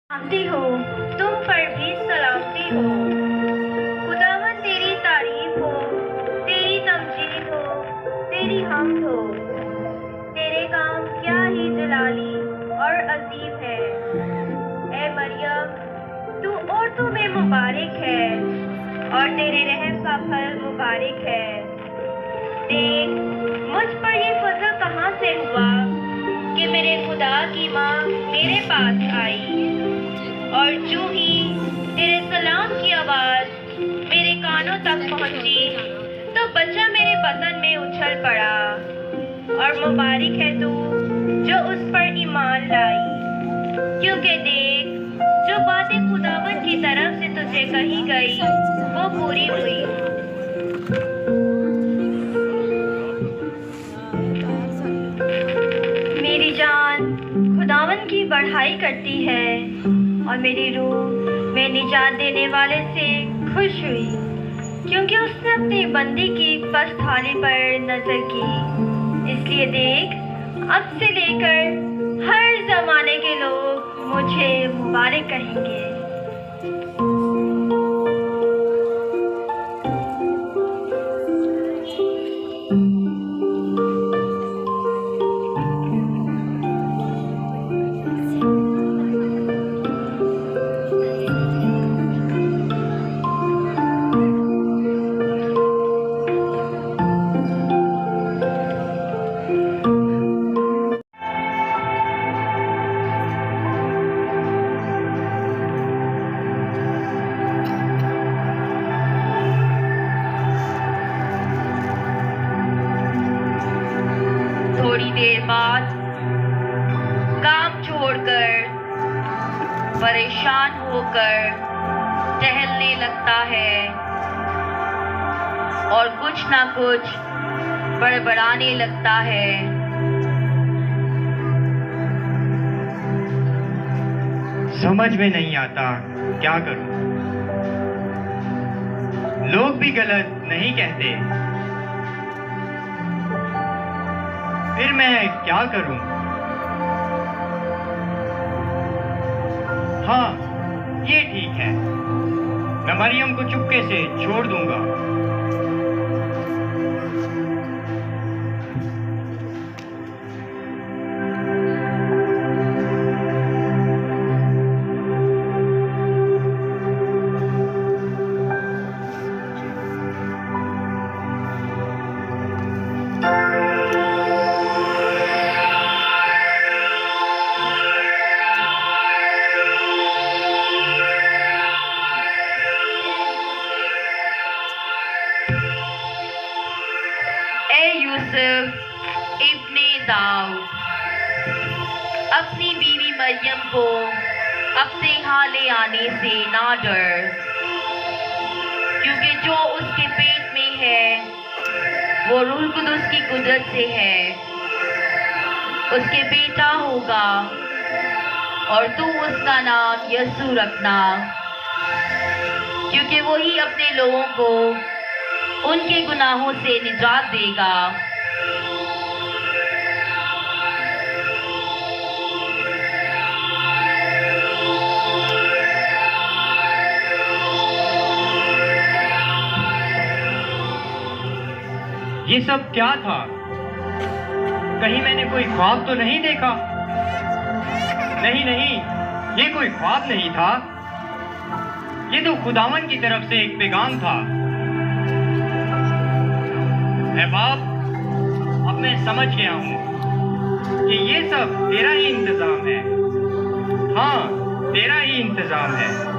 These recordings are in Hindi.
सलामती हो, तुम पर भी सलामती हो। खुदावन तेरी तारीफ हो, तेरी तमजीद हो, तेरी हम्द हो। तेरे काम क्या ही जलाली और अजीब है। ए मरियम, तू औरतों में मुबारक है और तेरे रहम का फल मुबारक है। देख, मुझ पर ये फजल कहाँ से हुआ कि मेरे खुदा की माँ मेरे पास आई, और जो ही तेरे सलाम की आवाज मेरे कानों तक पहुंची तो बच्चा मेरे बदन में उछल पड़ा। और मुबारक है तू जो उस पर ईमान लाई, क्योंकि देख, जो बातें खुदावन की तरफ से तुझे कही गई वो पूरी हुई। मेरी जान खुदावन की बढ़ाई करती है और मेरी रूह में निजात देने वाले से खुश हुई, क्योंकि उसने अपनी बंदी की पसथाली पर नजर की। इसलिए देख, अब से लेकर हर जमाने के लोग मुझे मुबारक कहेंगे। थोड़ी देर बाद काम छोड़कर परेशान होकर टहलने लगता है और कुछ ना कुछ बड़बड़ाने लगता है। समझ में नहीं आता क्या करूं। लोग भी गलत नहीं कहते, फिर मैं क्या करूं? हाँ, ये ठीक है, मैं मरियम को चुपके से छोड़ दूंगा। यूसुफ इब्ने दाऊद, अपनी बीवी मरियम को अपने यहाँ ले आने से ना डर, क्योंकि जो उसके पेट में है वो रूह कुदुस की कुदरत से है। उसके बेटा होगा और तू उसका नाम यसू रखना, क्योंकि वो ही अपने लोगों को उनके गुनाहों से निजात देगा। ये सब क्या था? कहीं मैंने कोई ख्वाब तो नहीं देखा? नहीं नहीं, ये कोई ख्वाब नहीं था, ये तो खुदावन की तरफ से एक पैगाम था। ऐ बाप, अब मैं समझ गया हूँ कि ये सब तेरा ही इंतजाम है। हाँ, तेरा ही इंतजाम है।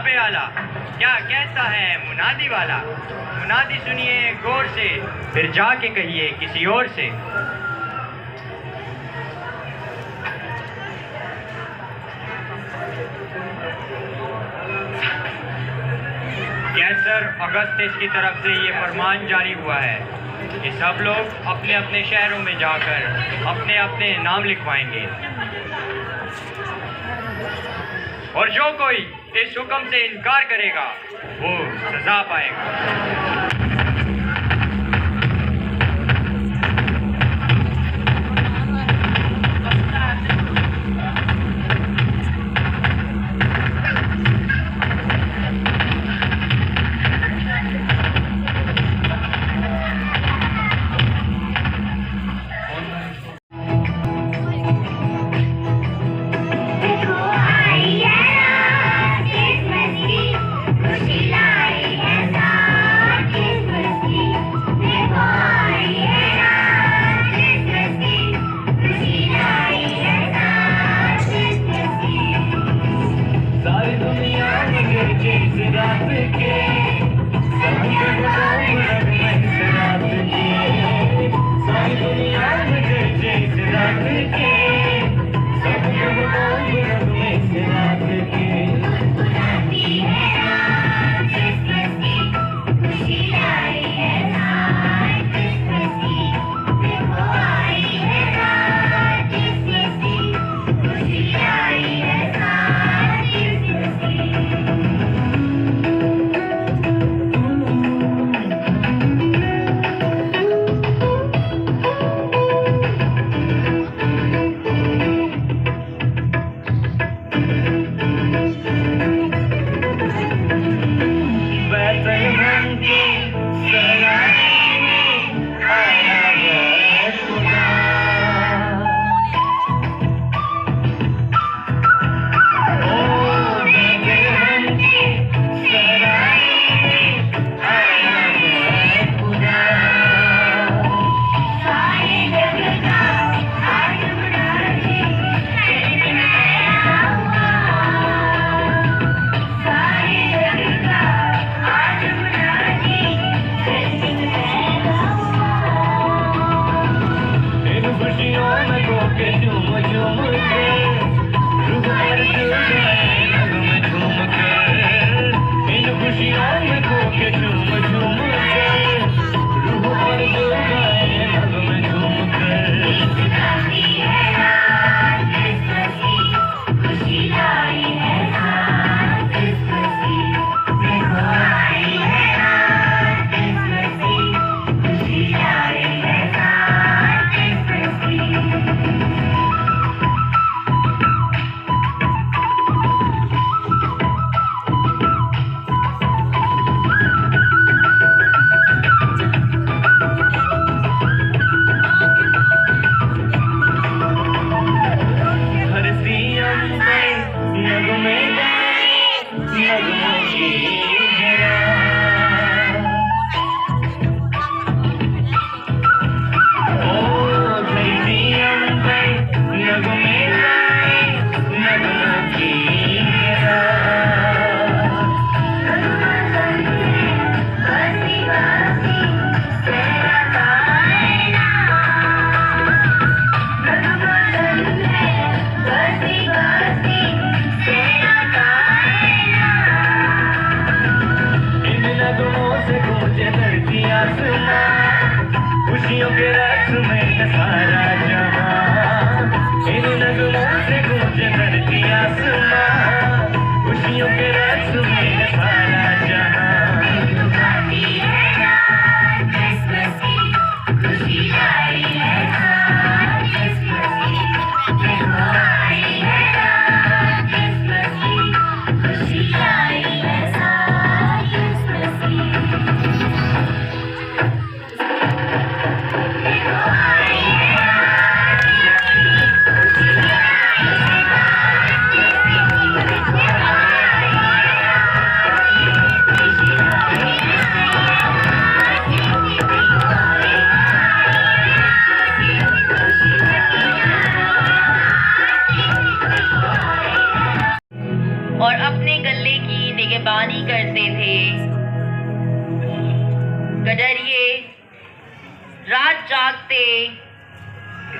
जनाबे आला, क्या कहता है मुनादी वाला? मुनादी सुनिए गौर से, फिर जाके कहिए किसी और से। कैसर अगस्तिस की तरफ से ये फरमान जारी हुआ है कि सब लोग अपने अपने शहरों में जाकर अपने अपने नाम लिखवाएंगे और जो कोई इस हुक्म से इनकार करेगा वो सजा पाएगा। खुशी लाई है साथ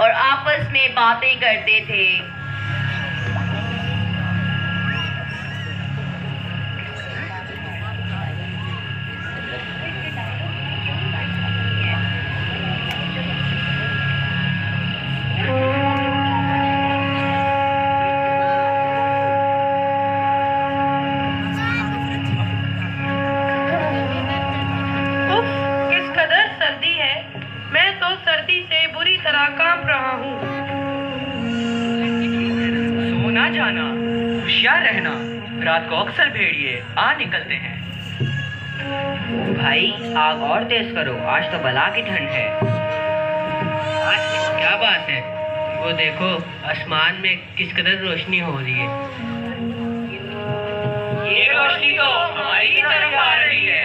और आपस में बातें करते थे। जाना, होशियार रहना, रात को अक्सर भेड़िए आ निकलते हैं। भाई आग और तेज करो, आज तो बला की ठंड है। आज क्या बात है? वो देखो आसमान में किस कदर रोशनी हो रही है। ये रोशनी तो हमारी तरफ आ रही है।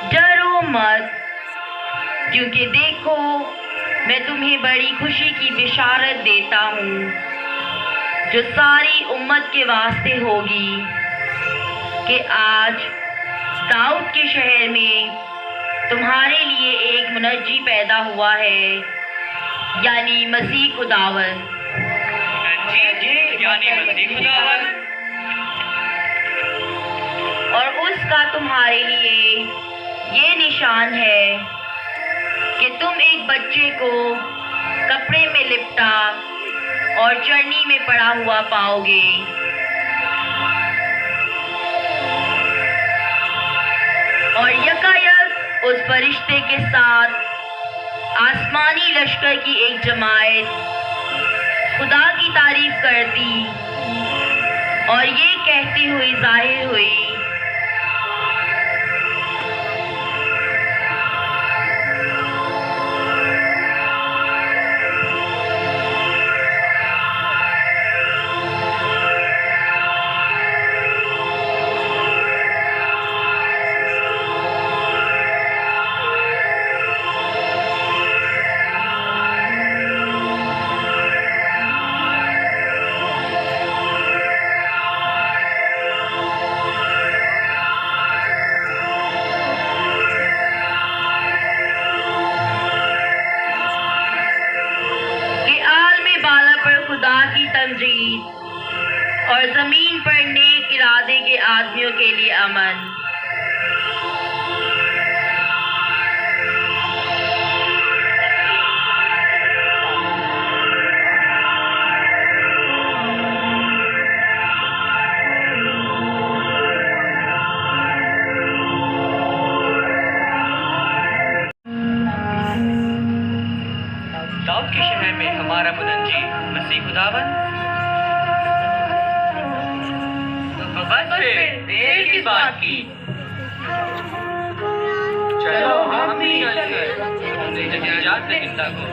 डरो मत, क्योंकि देखो मैं तुम्हें बड़ी खुशी की बिशारत देता हूँ जो सारी उम्मत के वास्ते होगी कि आज दाऊद के शहर में तुम्हारे लिए एक मुनज्जी पैदा हुआ है, यानी मसीह खुदावन। यानी मसीह खुदावन। और उसका तुम्हारे लिए ये निशान है कि तुम एक बच्चे को कपड़े में लिपटा और चरनी में पड़ा हुआ पाओगे। और यकायक उस फरिश्ते के साथ आसमानी लश्कर की एक जमात खुदा की तारीफ करती और ये कहती हुई जाहिर हुई, और जमीन पर नेक इरादे के आदमियों के लिए अमन। दाऊद के शहर में हमारा मुनज्जी मसीह खुदावन। तो बस फिर देर की बात की, चलो हम भी चलकर निजात जिंदा को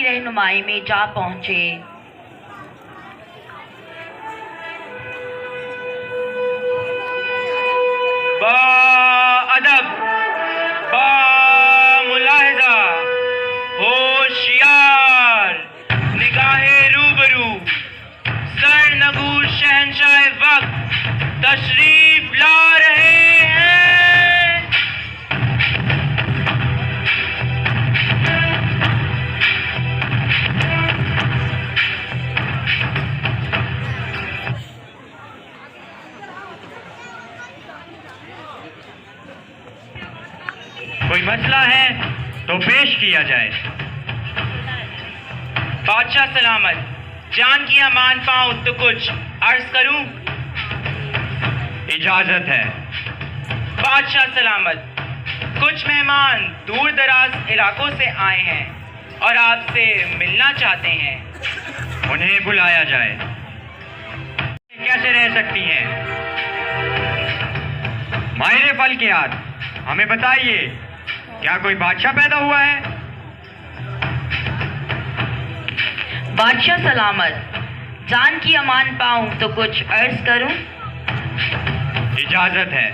रहनुमाई में जा पहुंचे। अदब, मुलाहिजा, होशियार, निगाहे रूबरू, सरनगूर शहंशाह वक्त तशरीफ ला रहे हैं। कोई मसला है तो पेश किया जाए। बादशाह सलामत, जान की अमान पाऊं तो कुछ अर्ज करूं? इजाजत है। बादशाह सलामत, कुछ मेहमान दूर दराज इलाकों से आए हैं और आपसे मिलना चाहते हैं। उन्हें बुलाया जाए। कैसे रह सकती हैं? माहिर फल्कियात, हमें बताइए, क्या कोई बादशाह पैदा हुआ है? बादशाह सलामत, जान की अमान पाऊं तो कुछ अर्ज करूं? इजाजत है।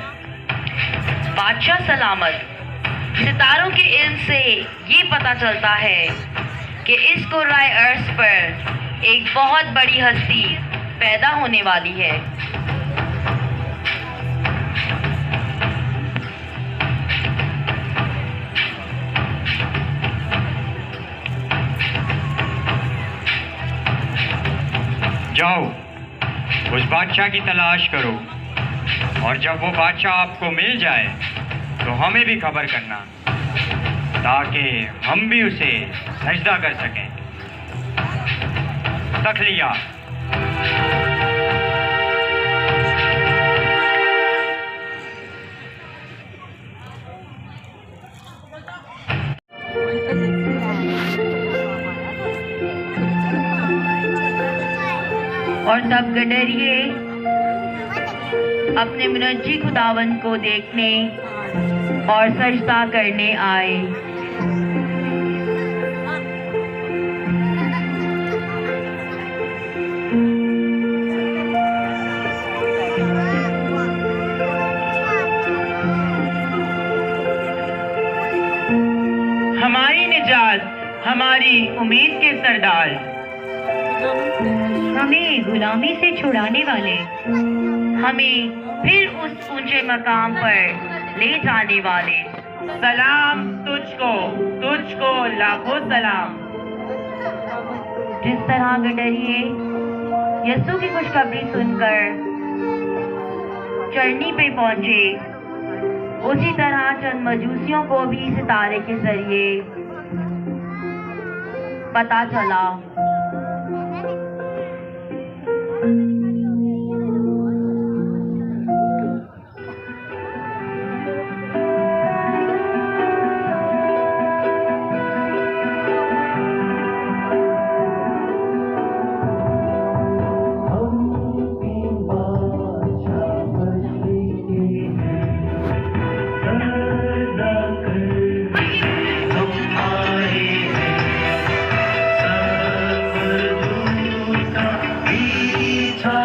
बादशाह सलामत, सितारों के इल्म से ये पता चलता है कि इस कुर्राए अर्श पर एक बहुत बड़ी हस्ती पैदा होने वाली है। जाओ, उस बादशाह की तलाश करो और जब वो बादशाह आपको मिल जाए तो हमें भी खबर करना, ताकि हम भी उसे सजदा कर सकें। तखलिया। और तब गडरिये अपने मुनज्जी खुदावन को देखने और सजदा करने आए। हमारी निजात, हमारी उम्मीद के सरदार, हमें गुलामी से छुड़ाने वाले, हमें फिर उस ऊंचे मकाम पर ले जाने वाले, सलाम तुझको, तुझको लाखों सलाम। जिस तरह गडरिये यस्सु की खुशखबरी सुनकर चरनी पे पहुंचे, उसी तरह चंद मजूसियों को भी सितारे के जरिए पता चला। था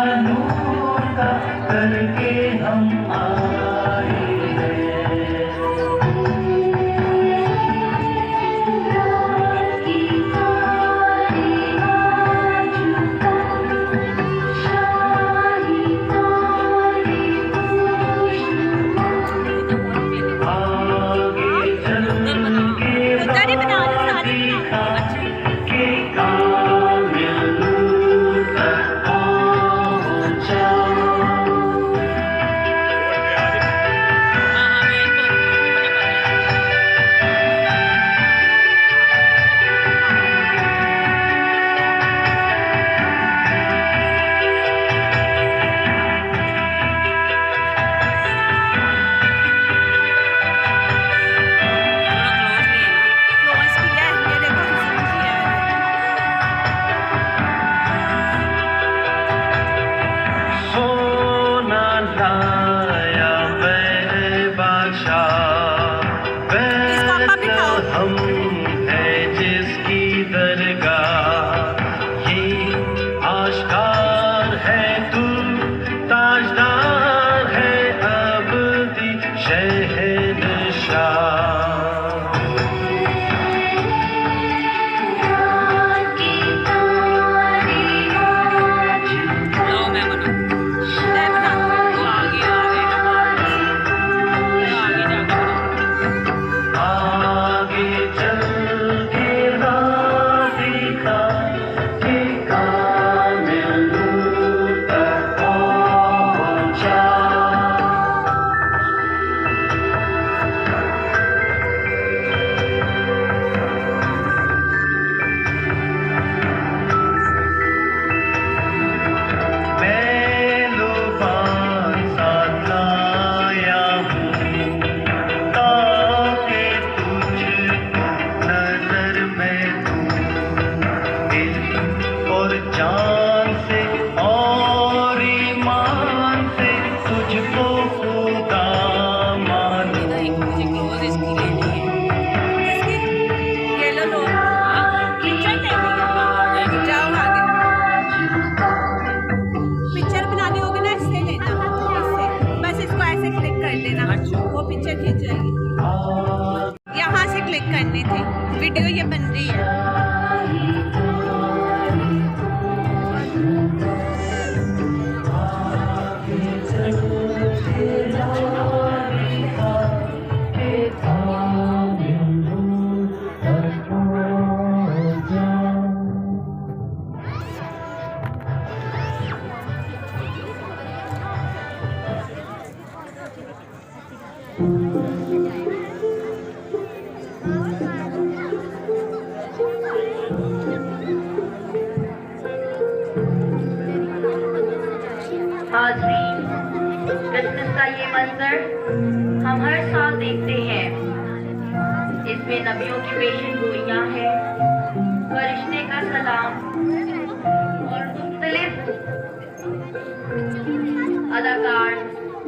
ऐसे क्लिक कर देना, वो पिक्चर खींच जाएगी। यहाँ से क्लिक करनी थी, वीडियो ये बन रही है। हाज़रीन, क्रिसमस का ये मंजर हम हर साल देखते हैं। इसमें नबियों की पेशन गोइयाँ हैं, फरिश्ते का सलाम और मुख्तलिफ अदाकार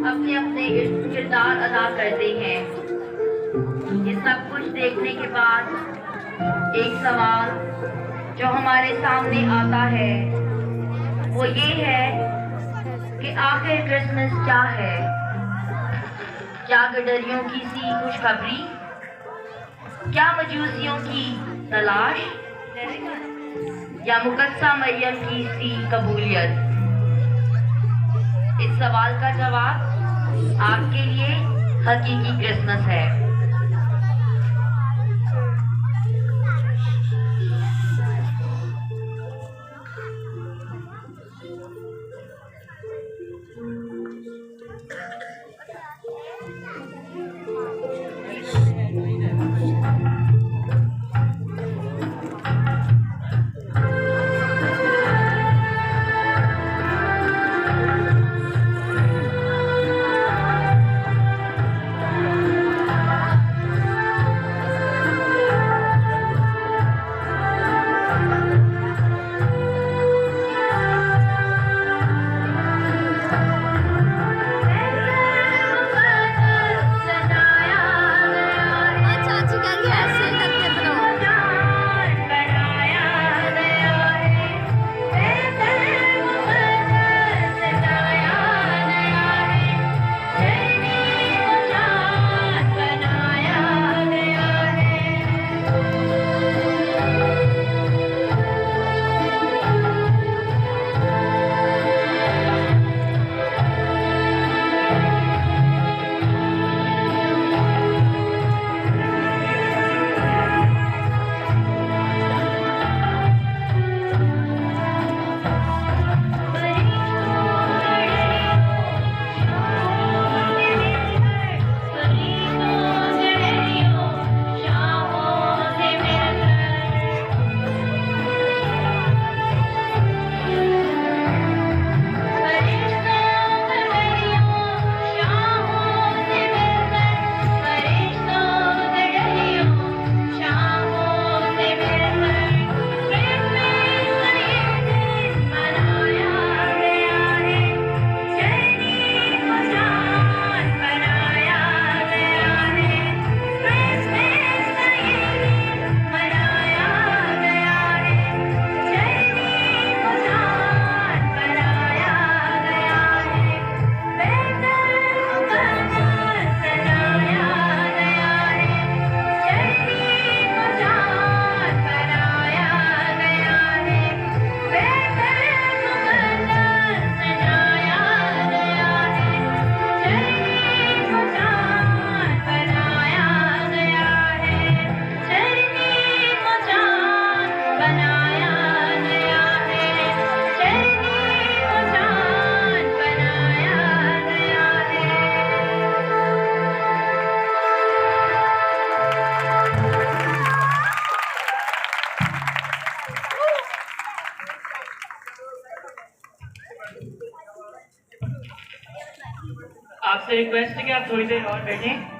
अपने अपने किरदार अदा करते हैं। ये सब कुछ देखने के बाद एक सवाल जो हमारे सामने आता है वो ये है कि आखिर क्रिसमस क्या है? क्या गडरियों की सी खुशखबरी? क्या मजूसियों की तलाश? या मुकद्दसा मरियम की सी कबूलियत? इस सवाल का जवाब आपके लिए हकीकी क्रिसमस है। आपसे रिक्वेस्ट है कि आप थोड़ी देर और बैठें।